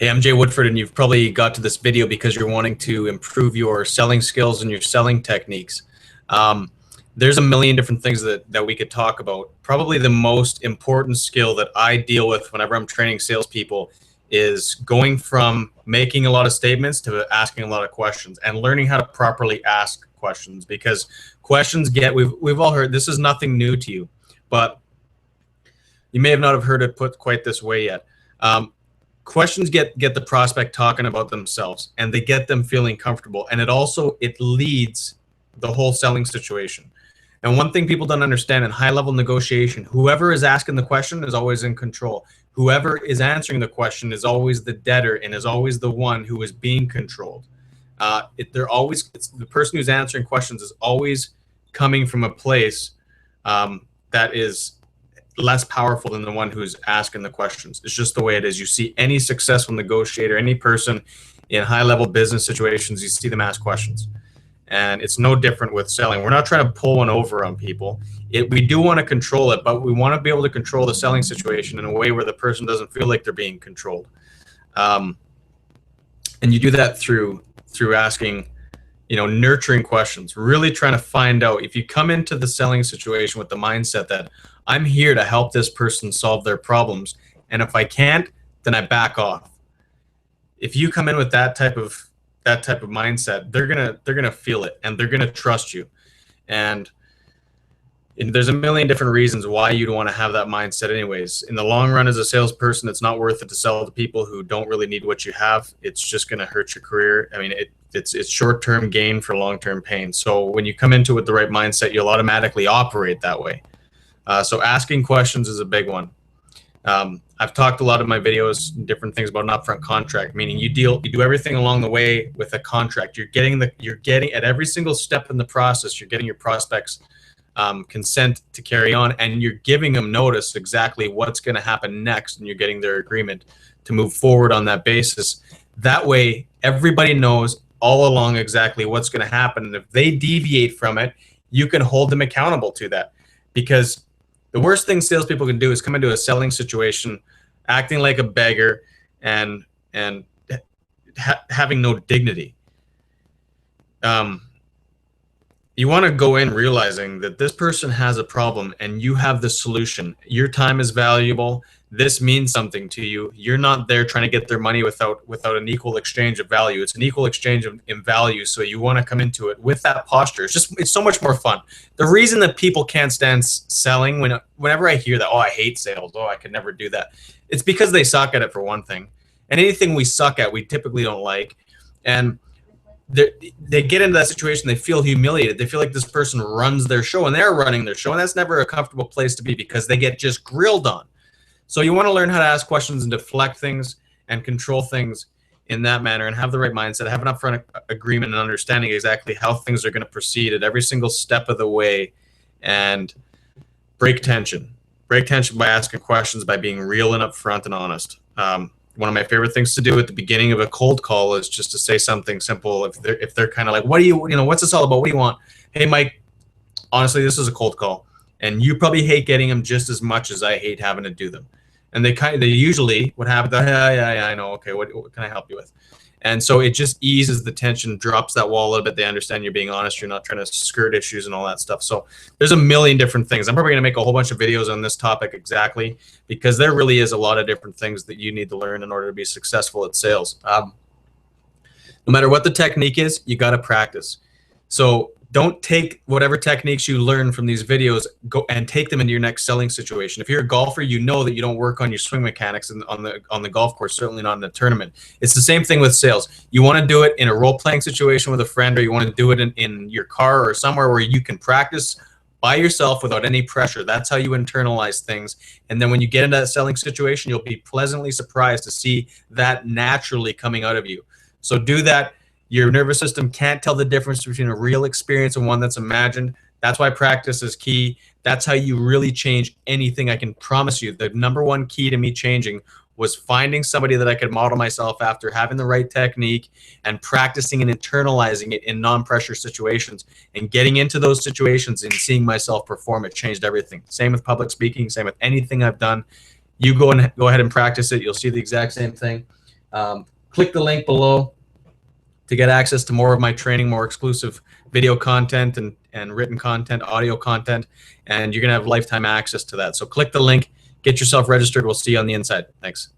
Hey, I'm Jay Woodford, and you've probably got to this video because you're wanting to improve your selling skills and your selling techniques. Um, there's a million different things that we could talk about. Probably the most important skill that I deal with whenever I'm training salespeople is going from making a lot of statements to asking a lot of questions and learning how to properly ask questions, because we've all heard, this is nothing new to you, but you may have not have heard it put quite this way yet. Questions get the prospect talking about themselves, and they get them feeling comfortable, and it leads the whole selling situation. And one thing people don't understand in high level negotiation, whoever is asking the question is always in control. Whoever is answering the question is always the debtor and is always the one who is being controlled. The person who's answering questions is always coming from a place that is less powerful than the one who's asking the questions. It's just the way it is. You see any successful negotiator, any person in high-level business situations, you see them ask questions. And it's no different with selling. We're not trying to pull one over on people. We do want to control it, but we want to be able to control the selling situation in a way where the person doesn't feel like they're being controlled. And you do that through asking, nurturing questions, really trying to find out. If you come into the selling situation with the mindset that I'm here to help this person solve their problems, and if I can't, then I back off. If you come in with that type of mindset, they're gonna feel it, and they're gonna trust you. And there's a million different reasons why you'd want to have that mindset anyways. In the long run, as a salesperson, it's not worth it to sell to people who don't really need what you have. It's just going to hurt your career. I mean, it's short-term gain for long-term pain. So when you come into it with the right mindset, you'll automatically operate that way. So asking questions is a big one. I've talked a lot in my videos, different things about an upfront contract, meaning you do everything along the way with a contract. You're getting at every single step in the process, you're getting your prospects consent to carry on, and you're giving them notice exactly what's going to happen next, and you're getting their agreement to move forward on that basis. That way, everybody knows all along exactly what's going to happen, and if they deviate from it, you can hold them accountable to that. Because the worst thing salespeople can do is come into a selling situation acting like a beggar and having no dignity. You want to go in realizing that this person has a problem and you have the solution. Your time is valuable. This means something to you. You're not there trying to get their money without an equal exchange of value. It's an equal exchange in value. So you want to come into it with that posture. It's so much more fun. The reason that people can't stand selling, whenever I hear that, oh, I hate sales, oh, I could never do that, it's because they suck at it, for one thing. And anything we suck at, we typically don't like. And they get into that situation, they feel humiliated, they feel like this person runs their show, and they're running their show, and that's never a comfortable place to be because they get just grilled on. So you want to learn how to ask questions and deflect things and control things in that manner, and have the right mindset, have an upfront agreement and understanding exactly how things are going to proceed at every single step of the way, and break tension by asking questions, by being real and upfront and honest. One of my favorite things to do at the beginning of a cold call is just to say something simple. If they're kind of like, what's this all about? What do you want? Hey, Mike, honestly, this is a cold call, and you probably hate getting them just as much as I hate having to do them. And they usually, what happens, yeah, I know. Okay, what can I help you with? And so it just eases the tension, drops that wall a little bit. They understand you're being honest. You're not trying to skirt issues and all that stuff. So there's a million different things. I'm probably going to make a whole bunch of videos on this topic exactly, because there really is a lot of different things that you need to learn in order to be successful at sales. No matter what the technique is, you got to practice. So don't take whatever techniques you learn from these videos, go and take them into your next selling situation. If you're a golfer, you know that you don't work on your swing mechanics on the golf course, certainly not in a tournament. It's the same thing with sales. You want to do it in a role-playing situation with a friend, or you want to do it in your car or somewhere where you can practice by yourself without any pressure. That's how you internalize things. And then when you get into that selling situation, you'll be pleasantly surprised to see that naturally coming out of you. So do that. Your nervous system can't tell the difference between a real experience and one that's imagined. That's why practice is key. That's how you really change anything. I can promise you the number one key to me changing was finding somebody that I could model myself after, having the right technique, and practicing and internalizing it in non-pressure situations, and getting into those situations and seeing myself perform. It changed everything. Same with public speaking, same with anything I've done. You go ahead and practice it. You'll see the exact same thing. Click the link below to get access to more of my training, more exclusive video content and written content, audio content, and you're going to have lifetime access to that. So click the link, get yourself registered. We'll see you on the inside. Thanks.